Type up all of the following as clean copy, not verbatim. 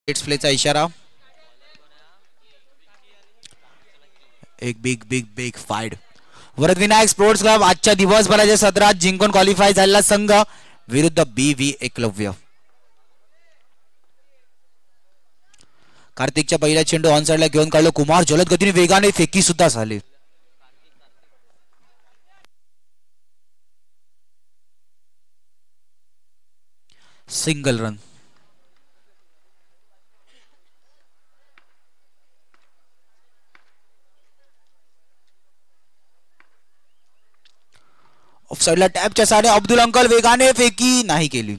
प्लेचा इशारा. एक big big big fight. Varadvinayak sports club आजच्या दिवसभराच्या सत्रात जिंकून क्वालिफाय झालेला संघ विरुद्ध BV एकलव्य. कार्तिकच्या पहिल्या चेंडू ऑन साइडला घेऊन काढलो. कुमार जलद गतीने वेगाने फेकी सुद्धा झाली. Single run. ऑफ साइडला टॅपच्या साडे अब्दुल अंकल वेगाने फेकी नाही केली.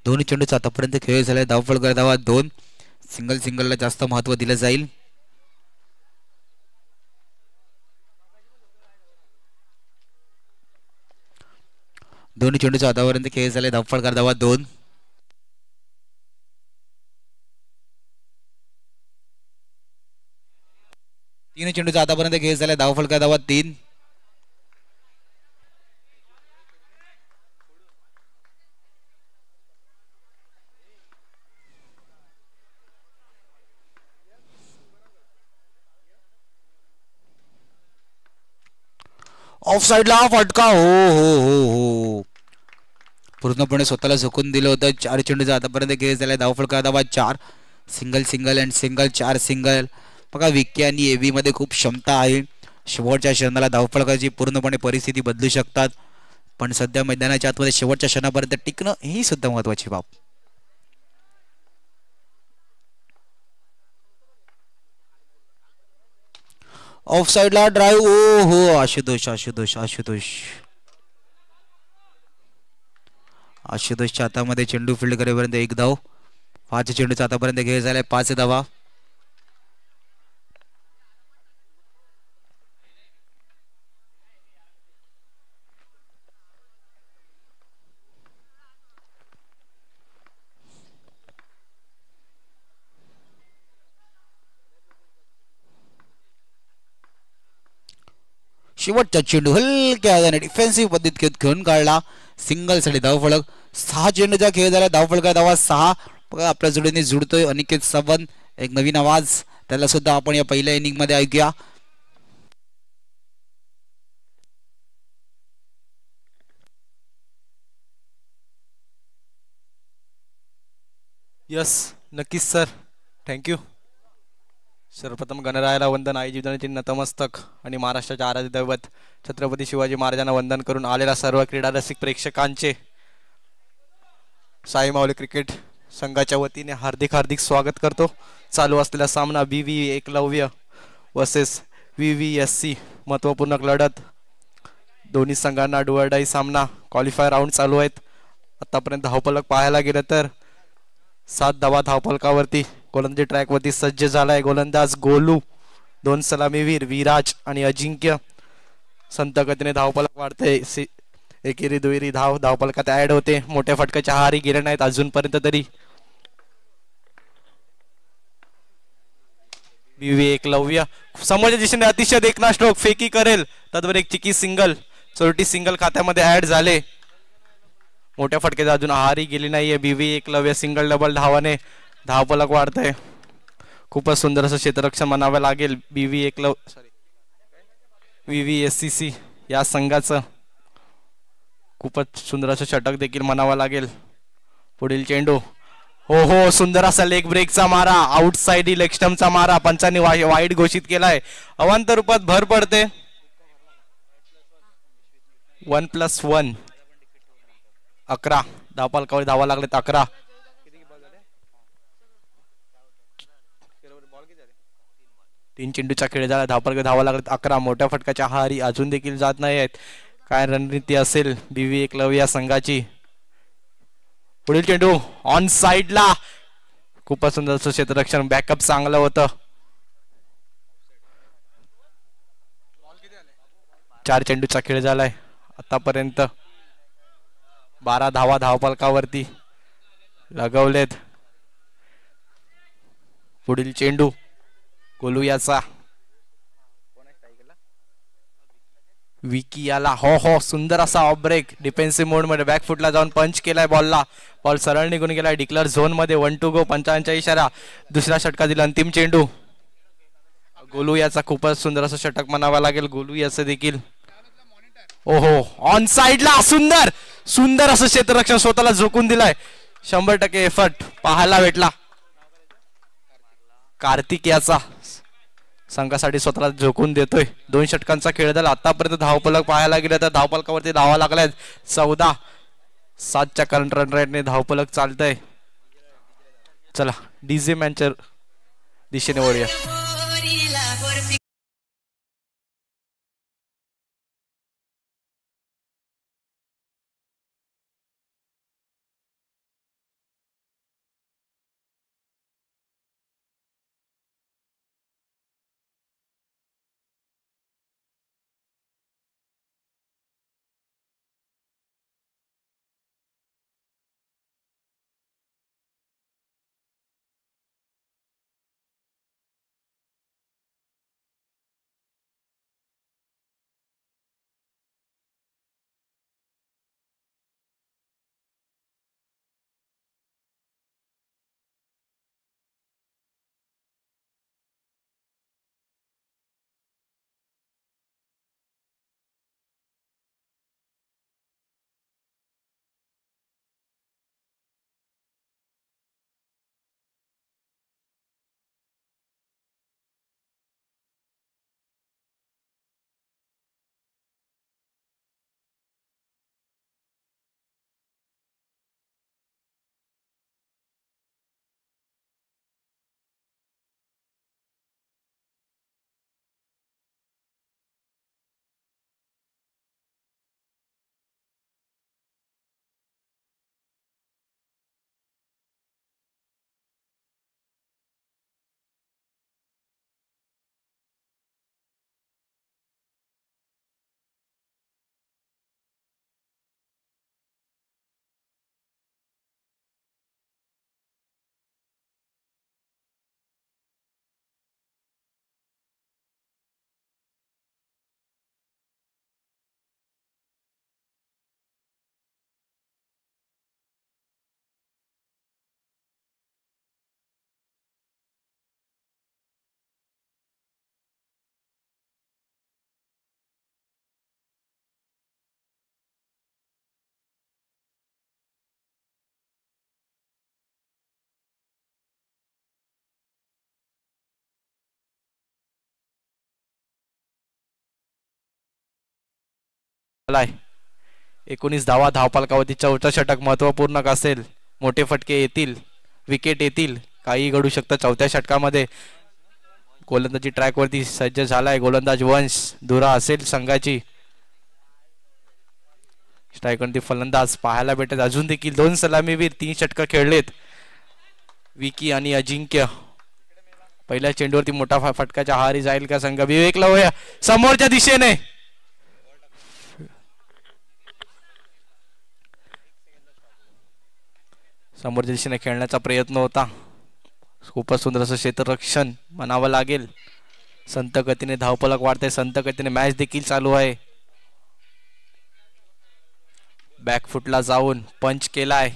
दोन्ही चेंडूचा आतापर्यंत खेळ झालाय. धावफळ धावा 2. सिंगल सिंगलला जास्त महत्व दिलं जाईल. दोन्ही चेंडूचा आतापर्यंत खेळ झालाय. धावफळ धावा 2. तीन चेंडूचा आतापर्यंत खेळ झालाय. धावफळ धावा 3. ऑफ साइडला फटका. हो हो हो हो पूर्णपणे स्वतःला झोकून दिलं होतं. 4 चेंडूचा आतापर्यंत खेळ झालाय. धावफळ धावा 4. Single single and single 4 single. बघा विकी आणि एव्ही मध्ये खूप क्षमता आहे. शेवटच्या क्षणाला धावफळकाची पूर्णपणे परिस्थिती बदलू शकतात. पण सध्या मैदानाच्या आतमध्ये शेवटच्या क्षणापर्यंत टिकणं ही सुद्धा महत्वाची बाब. ऑफ साइडला ड्राईव्ह. ओ हो आशुतोष आशुतोष आशुतोष आशुतोषच्या हातामध्ये चेंडू फील्ड करेपर्यंत 1 धाव. 5 चेंडूचा आतापर्यंत खेळ झालाय. 5 धावा. शेवटचा चेंडू हलक्या हाताने डिफेन्सिव्ह पद्धतीत घेऊन काढला. सिंगल साठी धावफलक. 6 चेंडूचा खेळ झाला. धावफलका धावा 6. बघा आपल्या जोडीने जुळतोय अनिकेत सावंत. एक नवीन आवाज त्याला सुद्धा आपण या पहिल्या इनिंग मध्ये ऐकूया. यस नक्कीच सर. थँक्यू. सर्वप्रथम गणरायाला वंदन. आई जीवनाचे नतमस्तक आणि महाराष्ट्राचे आराध्य दैवत छत्रपती शिवाजी महाराजांना वंदन करून आलेल्या सर्व क्रीडा रसिक प्रेक्षकांचे साई माऊली क्रिकेट संघाच्या वतीने हार्दिक हार्दिक स्वागत करतो. चालू असलेला सामना BV एकलव्य वर्सेस VVSC महत्त्वपूर्ण लढत. दोन्ही संघांना डू ऑर डाय सामना. क्वालिफायर राऊंड चालू आहेत. आतापर्यंत धावफलक पाहायला गेलं तर 7 धावा धावफलकावरती. गोलंदाजी ट्रॅकवरती सज्ज झालाय गोलंदाज गोलू. 2 सलामीवीर विराज आणि अजिंक्य. संत गतीने धावफलक वाढते. एकेरी दुहेरी धाव धावफलकात ऍड होते. मोठ्या फटक्याच्या आहारी गेले नाहीत अजूनपर्यंत तरी. BV एकलव्य समोरच्या दिशेने अतिशय देखणा स्ट्रोक फेकी करेल. त्यावर एक चिकी सिंगल. चोरटी सिंगल खात्यामध्ये ऍड झाले. मोठ्या फटक्याचा अजून आहारी गेली नाहीये. BV एकलव्य सिंगल डबल धावाने धावफलक वाढतंय. खूपच सुंदर असं क्षेत्ररक्षण म्हणावं लागेल VVSCC या संघाचं. खूपच सुंदर असं षटक देखील म्हणावं लागेल. पुढील चेंडू. हो हो सुंदर असा लेग ब्रेकचा मारा. आउटसाइड लेग स्टंपचा मारा. पंचांनी वाईट घोषित केलाय. अवांतर रूपात भर पडते. 1+1 11 धावफलकावर धावा लागलेत 11. 3 चेंडूचा खेळ झाला. धावफलक धावा लागलेत 11. मोठ्या फटकाच्या आहारी अजून देखील जात नाही आहेत. काय रणनीती असेल BV एकलव्य या संघाची. पुढील चेंडू ऑन साइडला. खूपच सुंदर असं क्षेत्ररक्षण. बॅकअप चांगलं होतं. 4 चेंडूचा खेळ झालाय आतापर्यंत. 12 धावा धावफलकावरती लगवलेत. पुढील चेंडू गोलू याचा. विकी याला हो हो सुंदर असा ऑफ ब्रेक डिफेन्सिव्ह मोड मध्ये बॅक फुटला जाऊन पंच केलाय बॉलला. बॉल सरळ निघून गेलाय डिक्लेअर झोन मध्ये. 1 to go. पंचांच्या इशारा. दुसऱ्या षटकातील अंतिम चेंडू. गोलू याचा खूपच सुंदर असं षटक म्हणावा लागेल. गोलू याचं देखील ओहो ऑन साइडला सुंदर सुंदर असं क्षेत्ररक्षण स्वतःला झोकून दिलाय. 100% एफर्ट पाहायला भेटला. कार्तिक याचा संघासाठी स्वतःला झोकून देतोय. 2 षटकांचा खेळ झाला. आतापर्यंत धावफलक पाहायला गेले तर धावफलकावरती धावा लागल्यात 14. 7च्या करंट रन रेटने धावफलक चालतंय. चला डीजे मॅनच्या दिशेने वळूया. आहे 19 धावा धावफलकावरती. 4थं षटक महत्वपूर्ण असेल. मोठे फटके येतील विकेट येतील काही घडू शकतं 4थ्या षटकामध्ये. गोलंदाजी ट्रॅक वरती सज्ज झालाय. गोलंदाज वंश धुरा असेल संघाची. स्ट्रायकवरती फलंदाज पाहायला भेटत. अजून देखील 2 सलामीवीर 3 षटक खेळलेत विकी आणि अजिंक्य. पहिल्या चेंडूवरती मोठा फटकाच्या आहारी जाईल का संघ. विवेक लवया समोरच्या दिशेने समोरच्या दिशेने खेळण्याचा प्रयत्न होता. खूपच सुंदर असं क्षेत्ररक्षण म्हणावं लागेल. संत गतीने धावफलक वाढते. संत गतीने मॅच देखील चालू आहे. बॅक फुटला जाऊन पंच केलाय.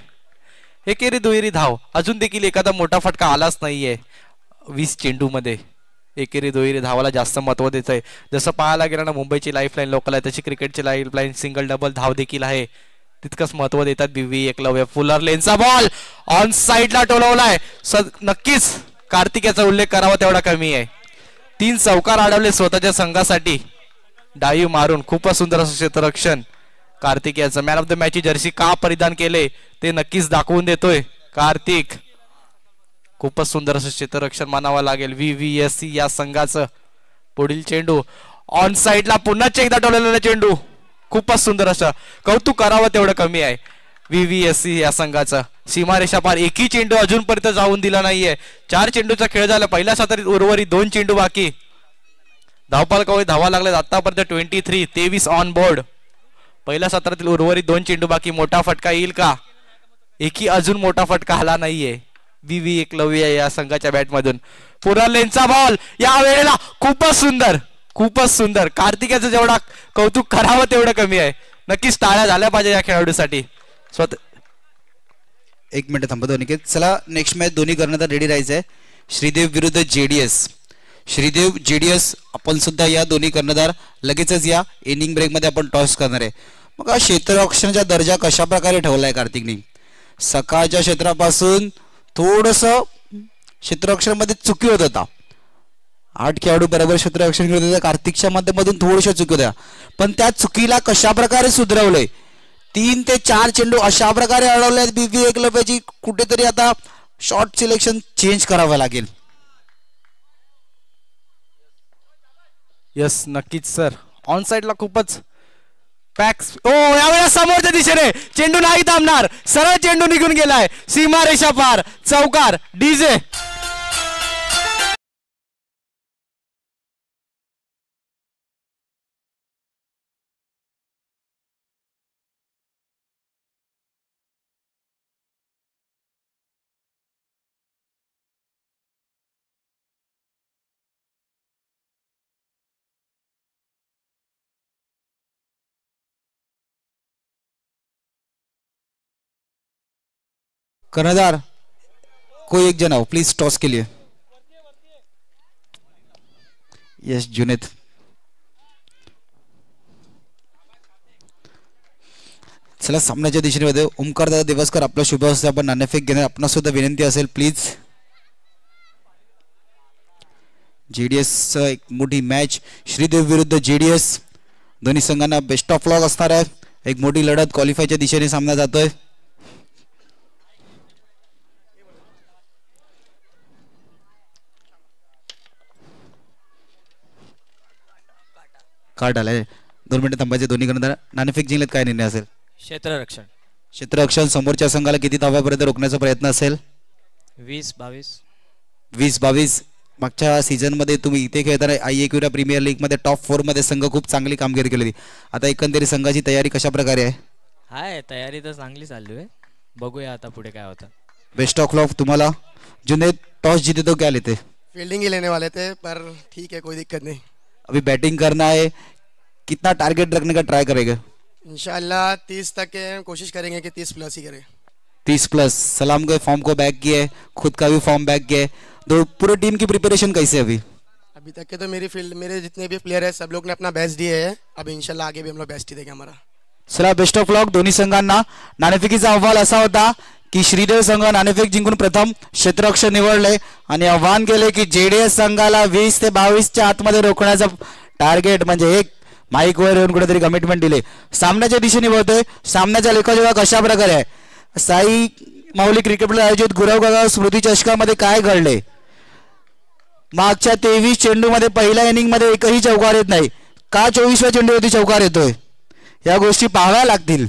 एकेरी दुहेरी धाव. अजून देखील एखादा मोठा फटका आलाच नाहीये 20 चेंडू मध्ये. एकेरी दुहेरी धावाला जास्त महत्व देत आहे. जसं पाहायला गेलं ना मुंबईची लाईफलाईन लोकल आहे तशी क्रिकेटची लाईफलाईन सिंगल डबल धाव देखील आहे. तितकंच महत्व देतात बीव्ही एकलव्य. फुलर लेनचा बॉल ऑन साइडला टोलवलाय. नक्कीच कार्तिक याचा उल्लेख करावा तेवढा कमी आहे. 3 चौकार अडवले स्वतःच्या संघासाठी डाईव मारून. खूपच सुंदर असं क्षेत्ररक्षण कार्तिक याचं. मॅन ऑफ द मॅच ची जर्सी का परिधान केले ते नक्कीच दाखवून देतोय कार्तिक. खूपच सुंदर असं क्षेत्ररक्षण मानावं लागेल VVSC या संघाचं. पुढील चेंडू ऑन साइडला पुन्हा एकदा टोलवलेला चेंडू. खूपच सुंदर असं. कौतुक करावं तेवढं कमी आहे VVSC या संघाचं. सीमारेषा पार एकही चेंडू अजूनपर्यंत जाऊन दिला नाहीये. 4 चेंडूचा खेळ झाला. पहिल्या सत्रात उर्वरित 2 चेंडू बाकी. धावफलकावर धावा लागल्यात आतापर्यंत 23 ऑन बोर्ड. पहिल्या सत्रातील उर्वरित 2 चेंडू बाकी. मोठा फटका येईल का. एकही अजून मोठा फटका आला नाहीये VV एकलव्य या संघाच्या बॅट मधून. पुन्हा लेनचा बॉल या वेळेला खूपच सुंदर खूपच सुंदर. कार्तिकेचं जेवढा कौतुक करावं तेवढं कमी आहे. नक्कीच टाळ्या झाल्या पाहिजे या खेळाडूसाठी. एक मिनिट थांबा दोन्ही. चला नेक्स्ट मॅच दोन्ही कर्णधार रेडी राहायचंय. श्रीदेव विरुद्ध जेडीएस. श्रीदेव जेडीएस आपण सुद्धा या दोन्ही कर्णधार लगेचच या इनिंग ब्रेकमध्ये आपण टॉस करणार आहे. मग हा क्षेत्ररक्षणाचा दर्जा कशा प्रकारे ठेवलाय कार्तिकने. सकाळच्या क्षेत्रापासून थोडस क्षेत्ररक्षणामध्ये चुकी होत होता. 8 खेळाडू बरोबर क्षेत्ररक्षण खेळत होते. कार्तिकच्या माध्यमातून थोड्याशा चुकी होत्या पण त्या चुकीला कशा प्रकारे सुधारवलंय. 3 ते 4 चेंडू अशा प्रकारे अडवले. बीबी एकलव्याची कुठेतरी आता शॉर्ट सिलेक्शन चेंज करावं लागेल. यस नक्कीच सर. ऑन साइडला खूपच पॅक्स. ओ यावेळेला समोरच्या दिशेने चेंडू नाही थांबणार. सरळ चेंडू निघून गेलाय सीमारेषा पार. चौकार डीजे. कर्णधार कोई एक जन आओ प्लीज टॉस के लिए. यस जुनेद. चला सामन्याच्या दिशेने होते. ओमकार दादा देवस्कर आपला शुभ असते. आपण नाणेफेक घेणार. आपणास सुद्धा विनंती असेल प्लीज. जेडीएस एक मोठी मॅच. श्रीदेव विरुद्ध जेडीएस. दोन्ही संघांना बेस्ट ऑफ लॉक असणार आहे. एक मोठी लढत क्वालिफायच्या दिशेने सामना जातोय. कार्ड आलाय. 2 मिनिटं थांबायचे. दोन्ही कर्णधार नाणेफेक जिंकलेत. काय निर्णय असेल. क्षेत्ररक्षण. क्षेत्ररक्षण. समोरच्या संघाला किती धाव्यापर्यंत रोखण्याचा प्रयत्न असेल. 20-22. 20-22. मागच्या सीझन मध्ये तुम्ही इथे खेळताना IAQ प्रीमियर लीग मध्ये टॉप 4 मध्ये संघ खूप चांगली कामगिरी केली होती. आता एकंदरीत संघाची तयारी कशा प्रकारे आहे. हाय तयारी तर चांगली चालू आहे. बघूया आता पुढे काय होतं. बेस्ट ऑफ लॉक तुम्हाला. जुनेद टॉस जीते तो क्या लेते. फील्डिंग ही लेने वाले थे पर ठीक है कोई दिक्कत नहीं. अभी बैटिंग करना है. कितना टारगेट रखने का ट्राई करेगा. इंशाल्लाह 30 तक के कोशिश करेंगे कि 30 प्लस ही करें. 30 प्लस. सलाम के फॉर्म को बैक किया है. खुद का भी फॉर्म बैक किया है. तो पूरे टीम की प्रिपरेशन कैसे है अभी तक के तो मेरे जितने भी प्लेयर है सब लोग ने अपना बेस्ट दिए है. अब इंशाल्लाह आगे भी हम लोग बेस्ट ही देंगे हमारा. चला बेस्ट ऑफ लॉक दोन्ही संघांना. नाणेफेकीचा अहवाल असा होता की श्रीदेव संघ नाणेफेक जिंकून प्रथम क्षेत्ररक्षण निवडले आणि आव्हान केले की जेडीएस संघाला 20 ते 22च्या आतमध्ये रोखण्याचा टार्गेट म्हणजे एक माईक वर येऊन कुठेतरी कमिटमेंट दिले. सामन्याच्या दिशेने बोलतोय. सामन्याचा लेखाजोखा कशा प्रकारे आहे. साई माऊली क्रिकेट आयोजित गुरव गागा स्मृती चषकामध्ये काय घडले. मागच्या 23 चेंडूमध्ये पहिल्या इनिंग मध्ये एकही चौकार येत नाही. का 24व्या चेंडूवरती चौकार येतोय. या गोष्टी पाहाव्या लागतील.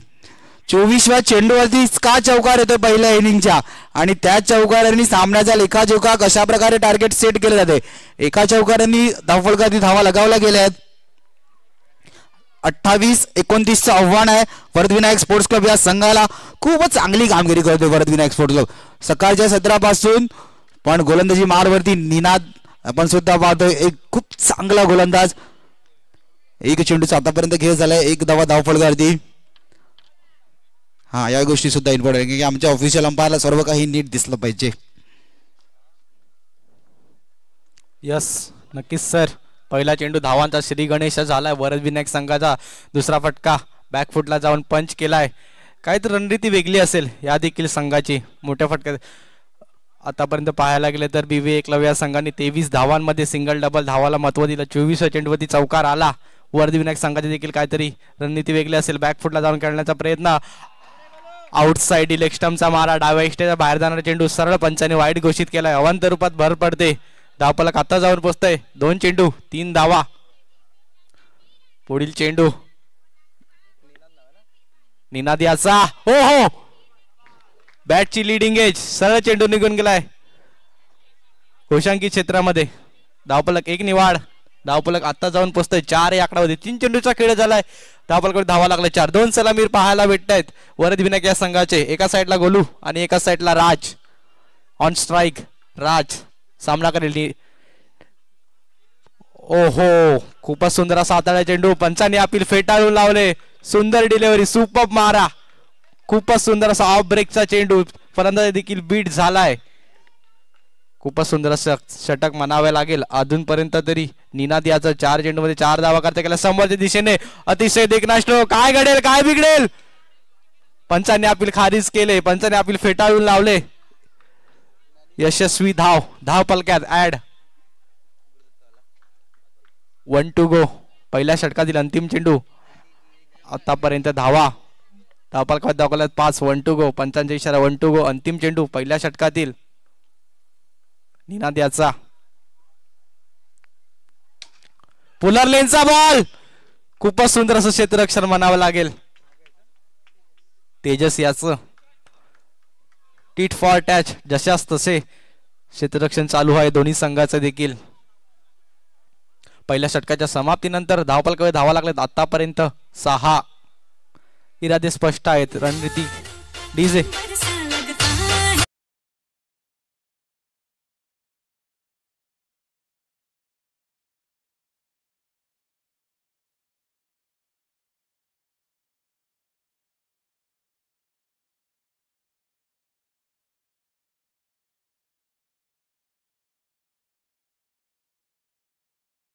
24व्या चेंडूवरती का चौकार येतोय पहिल्या इनिंगच्या आणि त्या चौकारांनी सामन्याचा लेखाजोखा कशा प्रकारे टार्गेट सेट केले जाते. एका चौकारांनी धावफलकातील धावा लगावल्या गेल्या आहेत. 28-29चं आव्हान आहे. वरदविनायक स्पोर्ट्स क्लब या संघाला खूपच चांगली कामगिरी करतोय वरदविनायक स्पोर्ट्स क्लब सकाळच्या सत्रापासून. पण गोलंदाजी मारवरती निनाद आपण सुद्धा पाहतोय. एक खूप चांगला गोलंदाज. एक चेंडूचा आतापर्यंत खेळ झालाय. एक धावफलकावरती. हा या गोष्टी सुद्धा इम्पॉर्टंट आहे की आमच्या ऑफिशियल अंपायरला सर्व काही नीट दिसलं पाहिजे. यस नक्कीच सर. पहिला चेंडू धावांचा श्री गणेश झालाय. वरदविनायक संघाचा दुसरा फटका बॅकफुटला जाऊन पंच केलाय. काहीतरी रणनीती वेगळी असेल या देखील संघाची. मोठ्या फटक्यात आतापर्यंत पाहायला गेले तर BV एकलव्य संघाने 23 धावांमध्ये सिंगल डबल धावाला महत्व दिलं. 24व्या चेंडूवरती चौकार आला. वरदविनायक संघाची देखील काहीतरी रणनीती वेगळी असेल. बॅकफुटला जाऊन खेळण्याचा प्रयत्न. आउटसाइड लेग स्टंपचा मारा. डाव्या इष्टेच्या बाहेर जाणारा चेंडू सरळ पंचाने वाईट घोषित केलाय. अवांतर रूपात भर पडते. धावफलक आता जाऊन पोहोचतय. 2 चेंडू 3 धावा. पुढील चेंडू निनाद याचा. हो बॅटची लिडिंग एज. सरळ चेंडू निघून गेलाय घोषांकित क्षेत्रामध्ये. धावफलक 1 निवाड. धावफलक आता जाऊन पोहोचतोय 4 या आकडामध्ये. 3 चेंडूचा खेळ झालाय. धावफलकावर धावा लागला 4. 2 सलामीर पाहायला भेटत आहेत वरदविनायक या संघाचे. एका साईडला गोलू आणि एका साईडला राज. ऑन स्ट्राईक राज सामना करेल. ओहो, खूपच सुंदर असा हाताळला चेंडू. पंचांनी अपील फेटाळून लावले. सुंदर डिलिव्हरी, सुपर मारा. खूपच सुंदर असा ऑफ ब्रेकचा चेंडू. फलंदाज देखील बीट झालाय. खूपच सुंदर असं षटक म्हणावे लागेल. अजूनपर्यंत तरी निनाद याचा 4 चेंडूमध्ये 4 धावा करता गेला. समोरच्या दिशेने अतिशय देखणा स्ट्रोक. काय घडेल, काय बिघडेल. पंचांनी अपील खारिज केले. पंचांनी अपील फेटाळून लावले. यशस्वी धाव पलक्यात ऍड. 1 to go. पहिल्या षटकातील अंतिम चेंडू. आतापर्यंत धावा पलकात दाखवल्यात 5. 1 to go. पंचांचा इशारा 1 to go. अंतिम चेंडू पहिल्या षटकातील निनाद याचा. पुलर लेनचा बॉल. खूपच सुंदर असं क्षेत्ररक्षण म्हणावं लागेल. तेजस याचं टीट फॉर टॅच. जशास तसे क्षेत्ररक्षण चालू आहे दोन्ही संघाचं देखील. पहिल्या षटकाच्या समाप्तीनंतर धावपलकावर धावा लागल्यात आतापर्यंत 6. इरादे स्पष्ट आहेत. रणनीती डीजे.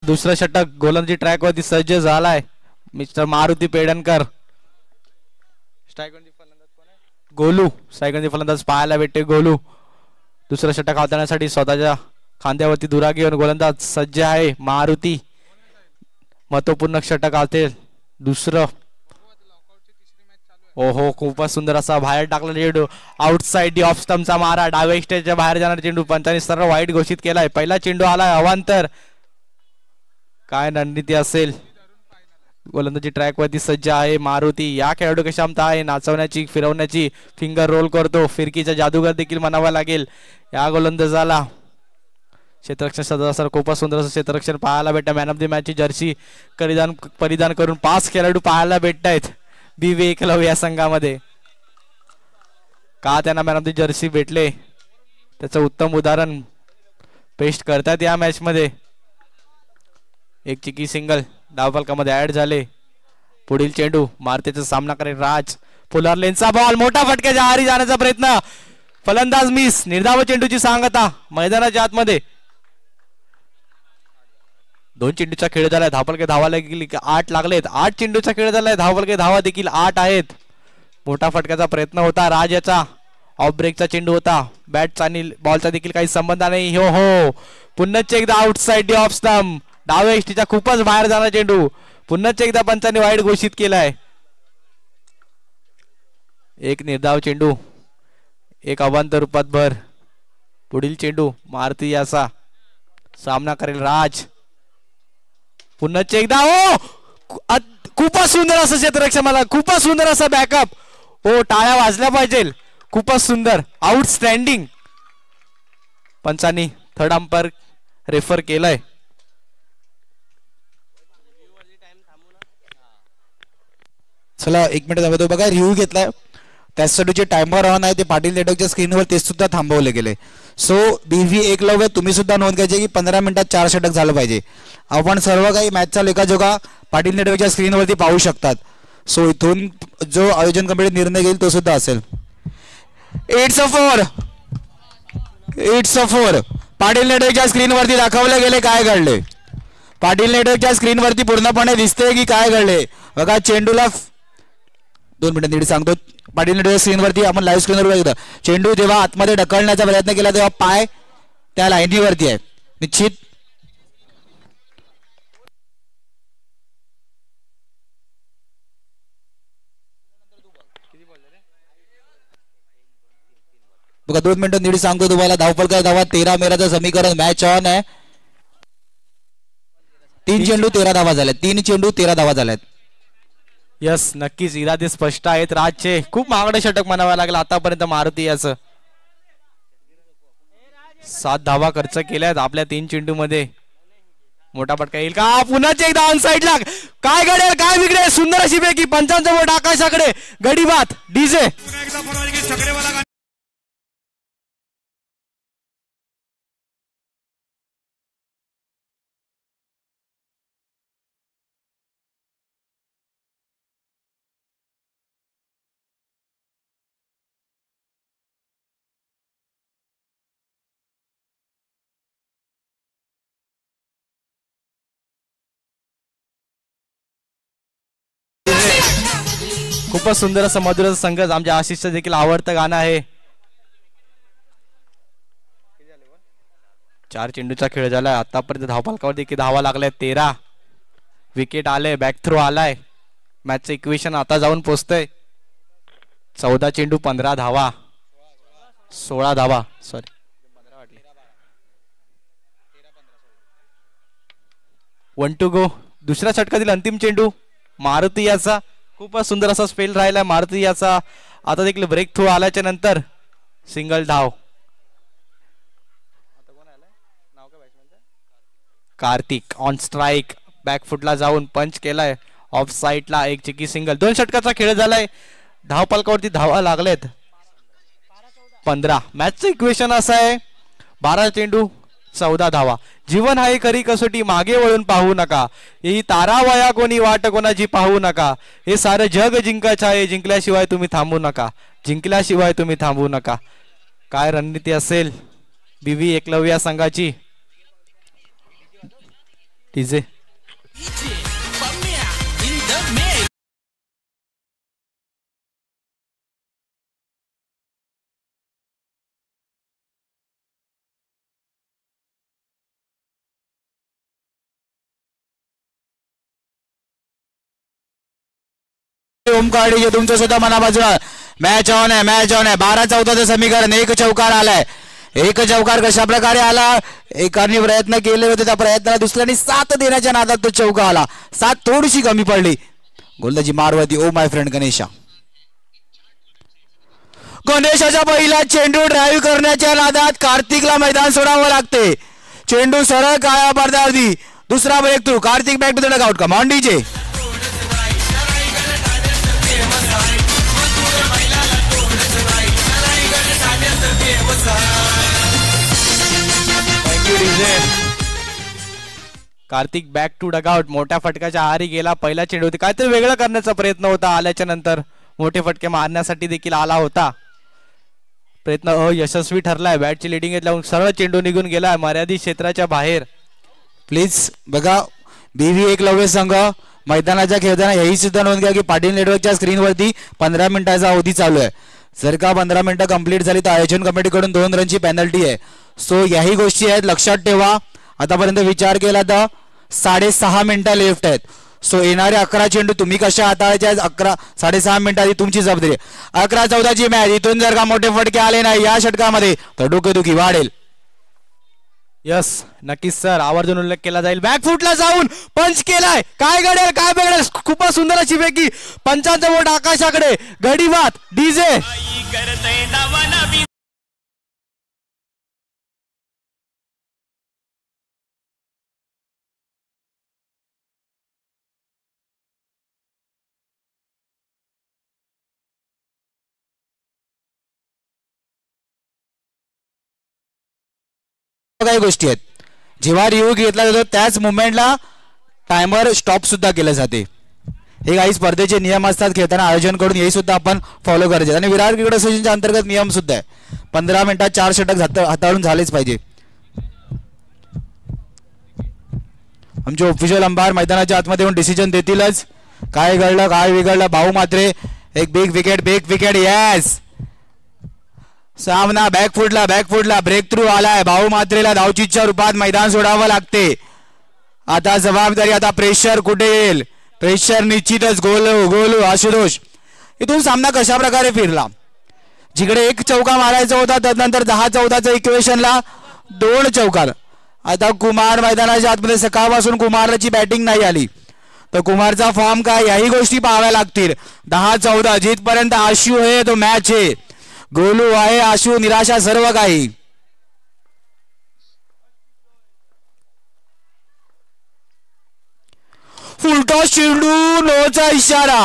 दुसरं षटक गोलंदाजी ट्रॅक वरती सज्ज झालाय. मिस्टर मारुती पेडणकर. गोलू स्ट्रायकरची फलंदाज पाहायला भेटते. गोलू दुसरं षटक हाताळण्यासाठी स्वतःच्या खांद्यावरती दुरा घेऊन गोलंदाज सज्ज आहे. मारुती महत्वपूर्ण षटक असेल दुसरं. ओहो, खूपच सुंदर असा बाहेर टाकला चेंडू. आउटसाइड दी ऑफ स्टंपचा मारा. डाव्या स्टेजच्या बाहेर जाणारा चेंडू पंचांनी सरळ वाईट घोषित केलाय. पहिला चेंडू आलाय अवांतर. काय रणनीती असेल. गोलंदाजी ट्रॅक वरती सज्ज आहे मारुती. या खेळाडूची क्षमता आहे नाचवण्याची, फिरवण्याची. फिंगर रोल करतो. फिरकीचा जादूगर देखील म्हणावा लागेल या गोलंदाजाला. क्षेत्ररक्षण सदस्य खूपच सुंदर असं क्षेत्ररक्षण पाहायला भेटतं. मॅन ऑफ द मॅचची जर्सी परिधान करून 5 खेळाडू पाहायला भेटत आहेत BV एकलव्य या संघामध्ये. का त्यांना मॅन ऑफ द जर्सी भेटले त्याचं उत्तम उदाहरण पेस्ट करतात या मॅच मध्ये. एक चिकी सिंगल धावफलकामध्ये ऍड झाले. पुढील चेंडू मारतेचा सामना करेल राज. पुलर लेनचा बॉल. मोठा फटक्याच्या आहारी जाण्याचा प्रयत्न. फलंदाज मिस. निर्धाव चेंडूची सांगता मैदानाच्या आतमध्ये. 2 चेंडूचा खेळ झालाय. धावफलके धावा देखील 8 लागलेत. 8 चेंडूचा खेळ झालाय. धावफलके धावा देखील 8 आहेत. मोठा फटक्याचा प्रयत्न होता राज याचा. ऑफ ब्रेकचा चेंडू होता. बॅटचा आणि बॉलचा देखील काही संबंध नाही. हो पुन्हा एकदा आउटसाइड ऑफ स्टंप. डाव्या इष्टीच्या खूपच बाहेर जाणार चेंडू. पुन्हा एकदा पंचांनी वाईट घोषित केलाय. एक निर्धाव चेंडू, एक अवांतर रूपात भर. पुढील चेंडू मारुती याचा. सामना करेल राज. पुन्हा एकदा. हो खूपच सुंदर असं क्षेत्ररक्षण. मला खूपच सुंदर असा बॅकअप. हो टाळ्या वाजल्या पाहिजे. खूपच सुंदर. आउटस्टँडिंग. पंचांनी थर्ड अंपायर रेफर केलाय. चला 1 मिनिट बघा. रिव्ह्यू घेतलाय त्यासाठी जे टाइमर ऑन आहे ते पाटील नेटवर्कच्या स्क्रीनवर ते सुद्धा थांबवले गेले. सो BV एकलव्य तुम्ही सुद्धा नोंद घ्यायची की 15 मिनिटात 4 षटक झालं पाहिजे. आपण सर्व काही मॅचचा लेखाजोखा पाटील नेटवर्कच्या स्क्रीनवरती पाहू शकतात. सो इथून जो आयोजन कमिटी निर्णय घेईल तो सुद्धा असेल. It's a 4. पाटील नेटवर्कच्या स्क्रीनवरती दाखवले गेले काय घडले. पाटील नेटवर्कच्या स्क्रीनवरती पूर्णपणे दिसते की काय घडले. बघा चेंडूला 2 मिनिट नीट सांगतो. पाटील नेटवर्क स्क्रीनवरती आपण लाईव्ह स्क्रीनवर बघितलं. चेंडू जेव्हा आतमध्ये ढकलण्याचा प्रयत्न केला तेव्हा पाय त्या लाईनीवरती आहे. निश्चित बघा 2 मिनिटं नीट सांगतो तुम्हाला. धावफलका धावा 13 मेराचं समीकरण मॅच ऑन आहे. 3 चेंडू 13 धावा झाल्यात. 3 चेंडू 13 धावा झाल्यात. यस नक्कीच इरादे स्पष्ट आहेत राजचे. खूप महागडे षटक म्हणावं लागलं आतापर्यंत मारुती याचं. 7 धावा खर्च केल्यात आपल्या 3 चेंडू मध्ये. मोठा फटका येईल का. पुन्हा एकदा ऑन साइड ला. काय घडेल काय बिघडेल. सुंदर अशी पैकी पंचांचा बोट आकाशाकडे. गडीबात डीजे. खूपच सुंदर असं मधुर असं संघच आमच्या आशिषचं देखील आवडतं गाणं आहे. 4 चेंडूचा खेळ झालाय आतापर्यंत धावफलकावर देखील धावा लागल्या 13. विकेट आले, बॅक थ्रो आलाय. मॅचचं इक्वेशन आता जाऊन पोचतंय. 14 चेंडू 15 धावा, 16 धावा, सॉरी 1 टू गो. दुसऱ्या षटकातील अंतिम चेंडू मारुती याचा. खूपच सुंदर असा स्पेल राहिला मारुती याचा. आता देखील ब्रेक थ्रू आल्याच्या नंतर सिंगल धाव. कार्तिक ऑन स्ट्राईक, बॅकफुटला जाऊन पंच केलाय. ऑफ साईडला एक चिकी सिंगल. 2 षटकाचा खेळ झालाय. धावपालकावरती धावा लागलेत 15. मॅचचं इक्वेशन असं आहे 12 चेंडू 14 धावा. जीवन हा खरी कसोटी, मागे वळून पाहू नका. ही तारावया कोणी वाट कोणाची पाहू नका. हे सारं जग जिंकायचं आहे, जिंकल्याशिवाय तुम्ही थांबू नका, जिंकल्याशिवाय तुम्ही थांबू नका. काय रणनीती असेल बीव्ही एकलव्य संघाची. डीजे ओमकार्डी तुमचं सुद्धा मनाबाजूला. मॅच ऑन आहे, मॅच ऑन आहे. 12-14चं समीकरण. एक चौकार आलाय. एक चौकार कशा प्रकारे आला, एकाने प्रयत्न केले होते, त्या प्रयत्नाला दुसऱ्याने 7 देण्याच्या नादात तो चौका आला. 7 थोडीशी कमी पडली. गोलंदाजी मारवती. Oh my friend Ganesha. गणेशाचा पहिला चेंडू ड्राईव्ह करण्याच्या नादात कार्तिकला मैदान सोडावं लागते. चेंडू सरळ काळ्या पडद्यावरती. दुसरा break through. Kartik back to the dugout. Come on DJ. Kartik back to dugout. मोठ्या फटक्याच्या आहारी गेला. पहिला चेंडू होती, काहीतरी वेगळं करण्याचा प्रयत्न होता. आल्याच्या नंतर मोठे फटके मारण्यासाठी देखील आला होता. प्रयत्न अयशस्वी ठरलाय. बॅटची लिडिंग लावून सरळ चेंडू निघून गेला मर्यादित क्षेत्राच्या बाहेर. प्लीज बघा, बीव्ही एकलव्य संघ मैदानाच्या खेळताना हेही सुद्धा नोंद घ्या की पाटील नेटवर्कच्या स्क्रीनवरती 15 मिनिटाचा अवधी चालू आहे. जर का 15 मिनिटं कंप्लीट झाली तर आयोजन कमिटीकडून 2 रनची पेनल्टी आहे. सो याही गोष्टी आहेत, लक्षात ठेवा. आतापर्यंत विचार केला तर 6.5 मिनिटं लेफ्ट आहेत. सो येणारे 11 चेंडू तुम्ही कशा हाताळायचे आहेत, 6.5 मिनिटाची तुमची जबाबदारी. 11-14ची मॅच. इथून जर का मोठे फटके आले नाही या षटकामध्ये तर डोकेदुखी वाढेल. यस नक्कीच सर, आवर्जून उल्लेख केला जाईल. बॅकफुटला जाऊन पंच केलाय. काय घडेल काय बिघडेल. खूपच सुंदर अशी पैकी पंचांचा बोट आकाशाकडे. गडीबात डीजे. काही गोष्टी आहेत, जेव्हा रिव्ह्यू घेतला जातो त्याच मुवमेंटला टायमर स्टॉप सुद्धा केले जाते. हे काही स्पर्धेचे नियम असतात खेळताना आयोजन कडून, हे सुद्धा आपण फॉलो करायचे. आणि विराट क्रिकेट असोसिएशनच्या अंतर्गत नियम सुद्धा आहे 15 मिनिटात 4 षटक हाताळून झालेच पाहिजे. आमचे ऑफिशियल अंपायर मैदानाच्या आतमध्ये येऊन डिसिजन देतीलच. काय घडलं काय बिघडलं. भाऊ मात्रे एक बिग विकेट. यस, सामना बॅकफुटला ब्रेक थ्रू आलाय. भाऊ मात्रेला धावचीच्या रूपात मैदान सोडावं लागते. आता जबाबदारी, आता प्रेशर कुठे येईल. प्रेशर निश्चितच. गोलू आशुतोष. इथून सामना कशा प्रकारे फिरला. जिकडे 1 चौका मारायचा होता त्यानंतर 10-14च्या इक्वेशनला 2 चौकार. आता कुमार मैदानाच्या आतमध्ये सकाळपासून कुमारची बॅटिंग नाही आली तर कुमारचा फॉर्म काय याही गोष्टी पाहाव्या लागतील. 10-14 जिथपर्यंत आशू आहे तो मॅच आहे. गोलू आहे, आशू, निराशा, सर्व काही. फुलटॉस चेंडू. नोचा इशारा.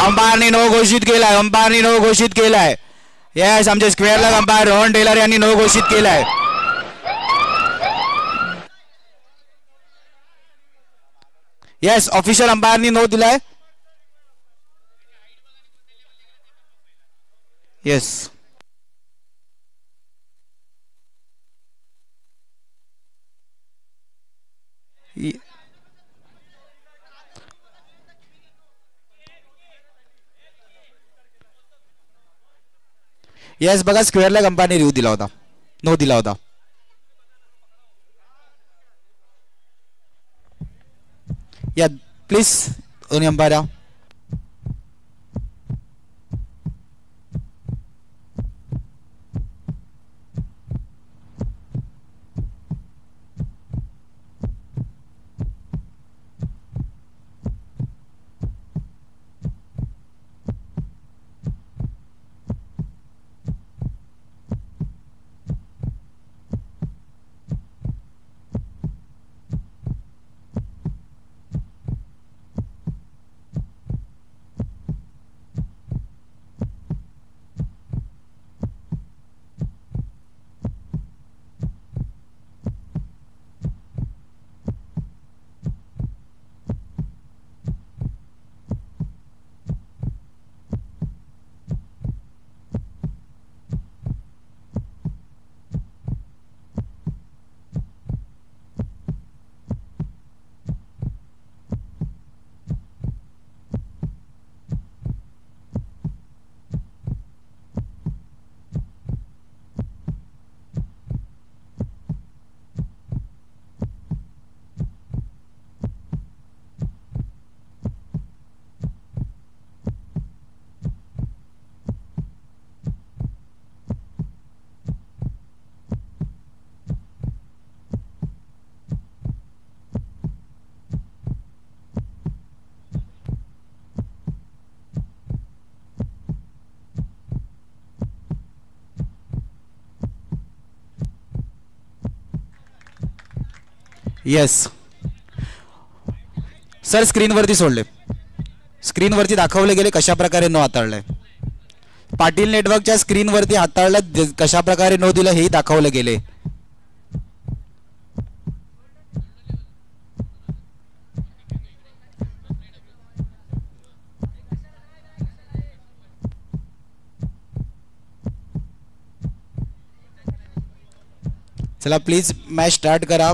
अंपायरने नो घोषित केलाय. येस, आमचे स्क्वेअरला अंपायर रोहन टेलर यांनी नो घोषित केलाय. येस, ऑफिशियल अंपायरनी नो दिलाय. येस, येस बघा स्क्वेअरला कंपाने रिव्ह्यू दिला होता, नो दिला होता. या प्लीज दोन्ही अंपायर. येस सर, स्क्रीनवरती सोडले, स्क्रीनवरती दाखवले गेले कशा प्रकारे नो हाताळलंय. पाटील नेटवर्कच्या स्क्रीनवरती हाताळलं कशा प्रकारे नो दिलं हेही दाखवले गेले. चला प्लीज मॅच स्टार्ट करा.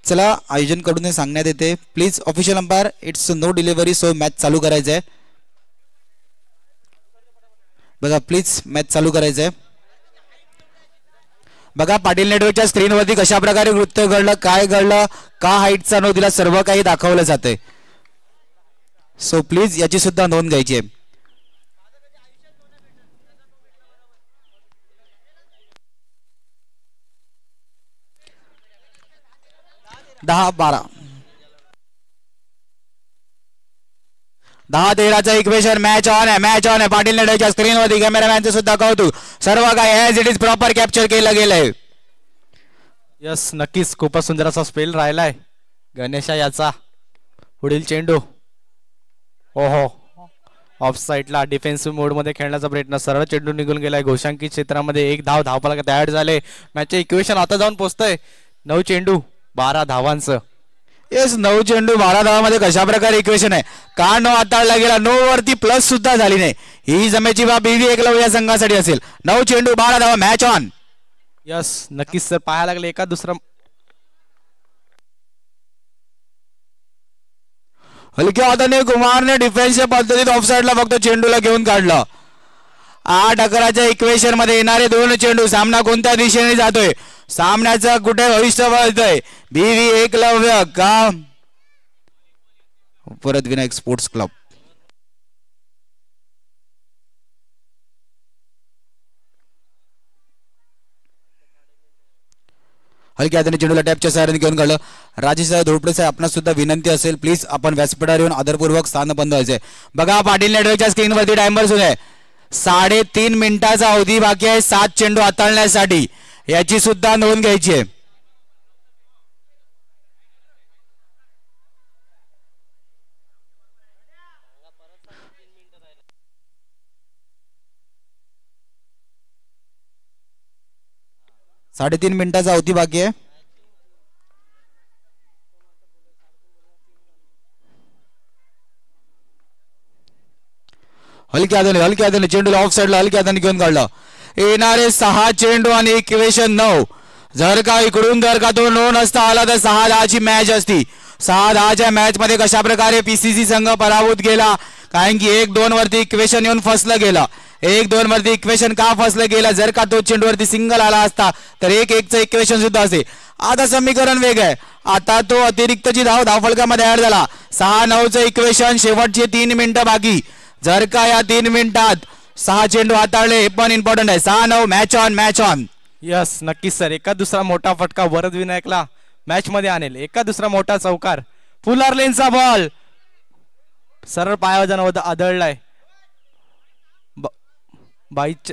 चला आयोजन कडून सांगण्यात येते, please official umpire it's no delivery, so match चालू करायचं आहे. बघा प्लीज मॅच चालू करायचं आहे. बघा पाटील नेटवर्कच्या स्क्रीनवरती कशा प्रकारे नृत्य घडलं, काय घडलं, का हाईटचा नो दिला, सर्व काही दाखवलं जाते. सो प्लीज याची सुद्धा नोंद घ्यायची आहे. 10-12 10-13चं इक्वेशन. मॅच ऑन आहे, मॅच ऑन आहे. पाटील नेटवर्कच्या स्क्रीनवरती कॅमेरामॅनचं सुद्धा कौतुक. सर्व काही as it is proper capture केलं गेलंय. यस नक्कीच खूपच सुंदर असा स्पेल राहिलाय गणेशा याचा. पुढील चेंडू ओहो ऑफ साईडला डिफेन्सिव्ह मोडमध्ये खेळण्याचा प्रयत्न, सरळ चेंडू निघून गेलाय घोषांकित क्षेत्रामध्ये. एक धावफलक तयार झाले. मॅचचे इक्वेशन आता जाऊन पोहोचतंय 9 चेंडू 12 धावांचं. येस 9 चेंडू 12 धावांमध्ये कशा प्रकारे इक्वेशन आहे, का नो हाताळला गेला, नो वरती प्लस सुद्धा झाली नाही. ही जमेची बाब बीव्ही एकलव्य या संघासाठी असेल. 9 चेंडू 12 धावा, मॅच ऑन. यस नक्कीच सर, पाहायला लागले एका दुसरा हलक्या हाताने कुमारने डिफेन्सच्या पद्धतीत ऑफसाईडला फक्त चेंडूला घेऊन काढलं. 8-11च्या इक्वेशन मध्ये येणारे 2 चेंडू. सामना कोणत्या दिशेने जातोय, सामन्याचं कुठे भविष्य वळतंय. बीव्ही एकलव्य का परत विनायक स्पोर्ट्स क्लब. हलक्या हाताने चेंडूला टॅपच्या सहाय्याने घेऊन काढलं. राजेश धोडपडे साहेब आपणास सुद्धा विनंती असेल, प्लीज आपण व्यासपीठावर येऊन आदरपूर्वक स्थान बंद व्हायचंय. बघा पाटील नेटवर्कच्या स्क्रीनवरती टाइमर सुरू आहे. 3.5 मिनिटाचा अवधी बाकी आहे 7 चेंडू हाताळण्यासाठी. याची सुद्धा नोंद घ्यायची आहे. साडेतीन मिनिटाचा अवधी बाकी आहे. हलक्या हाताने चेंडूला ऑफ साईडला हलक्या हाताने घेऊन काढला. येणारे 6 चेंडू आणि इक्वेशन 9. जर का इकडून जर का तो 9 नसता आला तर 6-10ची मॅच असती. 6-10च्या मॅच मध्ये कशा प्रकारे पीसीसी संघ पराभूत गेला, कारण की 1-2 वरती इक्वेशन येऊन फसलं गेला. 1-2 वरती इक्वेशन का फसलं गेलं, जर का तो चेंडूवरती सिंगल आला असता तर 1-1चं इक्वेशन सुद्धा असे. आता समीकरण वेग आहे. आता तो अतिरिक्तची धावफलकामध्ये ऍड झाला. 6-9चं इक्वेशन. शेवटचे 3 मिनिटं बाकी. जर का या 3 मिनिटात 6 चेंडू हाताळले, हे पण इम्पॉर्टंट आहे. 6-9 match on match on. Yes नक्कीच सर. एका दुसरा मोठा फटका वरद विनायकला मॅच मध्ये आणेल. एका दुसरा मोठा चौकार. फुल लेनचा बॉल सरळ पायावजा आदळलाय. बाईच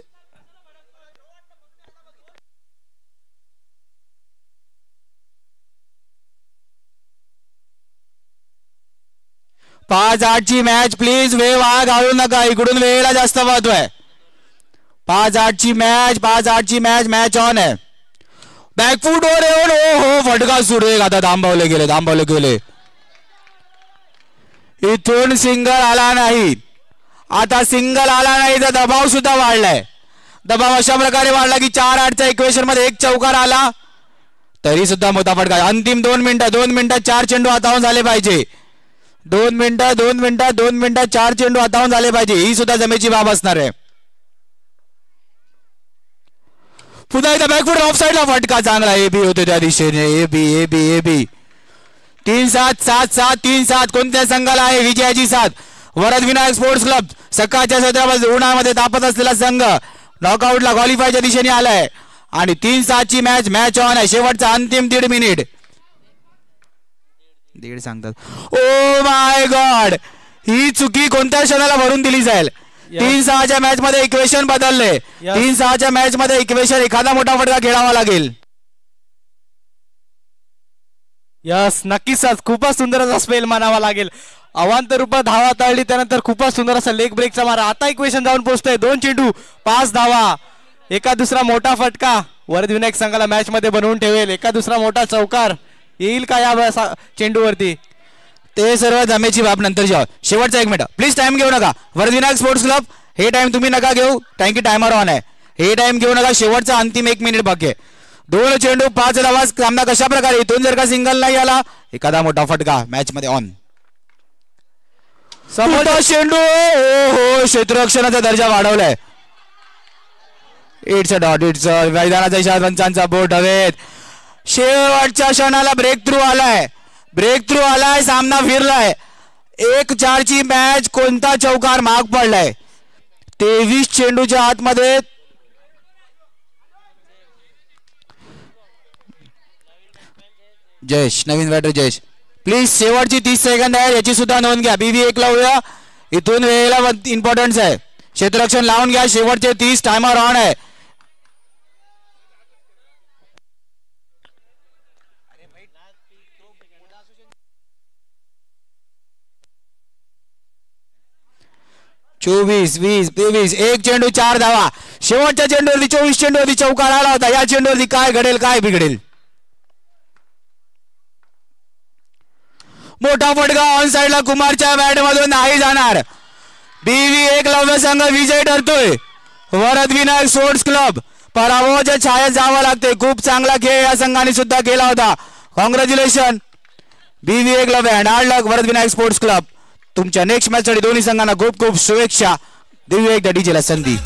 5-8ची मॅच. प्लीज वेळ वाया घालू नका. इकडून वेळेला जास्त महत्व आहे. 5-8ची मॅच मॅच ऑन आहे. बॅकफूट वर येऊन हो फटका सुरू आहे. आता थांबवले गेले. इथून सिंगल आला नाही. आता सिंगल आला नाही तर दबाव सुद्धा वाढलाय. दबाव अशा प्रकारे वाढला की 4-8च्या इक्वेशन मध्ये 1 चौकार आला तरी सुद्धा मोठा फटका. अंतिम 2 मिनिटात 4 चेंडू हाताळून झाले पाहिजे. 2 मिनिटात 4 चेंडू हाताळून झाले पाहिजे. ही सुद्धा जमेची बाब असणार आहे. पुन्हा एकदा बॅकफूट ऑफ साईडला फटका चांगला. ए बी होते त्या दिशेने. A B 3-7 7-7 3-7. कोणत्या संघाला आहे विजयाची साथ? Varad Vinayak sports club. सकाळच्या सत्रामध्ये उन्हामध्ये तापत असलेला संघ नॉकआउटला क्वालिफायच्या दिशेने आलाय आणि 3-7ची मॅच ऑन आहे. शेवटचा अंतिम 1.5 मिनिट. 1.5 सांगतात. ओ माय गॉड, ही चुकी कोणत्या क्षणाला भरून दिली जाईल? 3-6च्या मॅच मध्ये इक्वेशन बदलले. 3-6च्या मॅच मध्ये इक्वेशन एखादा मोठा फटका खेळावा लागेल. यस नक्कीच खूपच सुंदर असा स्पेल मानावा लागेल. अवांतर रूपात धावा तळली त्यानंतर खूपच सुंदर असा लेग ब्रेकचा मारा. आता इक्वेशन जाऊन पोहोचतोय. 2 चेंडू 5 धावा. एका दुसरा मोठा फटका वरद विनायक संघाला मॅच मध्ये बनवून ठेवेल. एका दुसरा मोठा चौकार येईल का या चेंडूवरती? ते सर्व जमेची बाब नंतर जेव्हा. शेवटचा 1 मिनिट प्लीज. टाइम घेऊ नका. वरद विनायक स्पोर्ट्स क्लब हे टाइम तुम्ही नका घेऊ. Thank you. टायमर ऑन आहे. हे टाइम घेऊ नका. शेवटचा अंतिम 1 मिनिट बाकी आहे. 2 चेंडू 5 धावा. सामना कशा प्रकारे? इथून जर का सिंगल नाही आला एखादा मोठा फटका मॅच मध्ये ऑन. समोरचा चेंडू हो क्षेत्ररक्षणाचा दर्जा वाढवलाय. It's a dot. मैदानाचा इशारा. पंचांचा बोट हवेत. शेवटच्या क्षणाला ब्रेक थ्रू आलाय. सामना फिरलाय. 1-4ची मॅच. कोणता चौकार महाग पडलाय? 23 चेंडूच्या आतमध्ये जयेश, नवीन बॅटर जयेश प्लीज. शेवटची 30 सेकंद आहे, याची सुद्धा नोंद घ्या. BB 1 लावूया. इथून वेळेला इम्पॉर्टन्स आहे. क्षेत्ररक्षण लावून घ्या. शेवटचे 30. टायमर ऑन आहे. चोवीस 20 23. 1 चेंडू 4 धावा. शेवटच्या चेंडूवरती 24 चेंडूवरती चौकार आला होता. या चेंडूवरती काय घडेल, काय बिघडेल? मोठा फटका ऑन साइडला कुमारच्या बॅट मधून नाही जाणार. BV 1 लव्य संघ विजय ठरतोय. वरद विनायक स्पोर्ट्स क्लब पराभवाच्या छायेत जावं लागते. खूप चांगला खेळ या संघाने सुद्धा केला होता. Congratulation BV 1 लव्य and hard luck Varad Vinayak sports club. तुमच्या नेक्स्ट मॅच साठी दोन्ही संघांना खूप खूप शुभेच्छा. देऊया एकदा डीजेला संधी.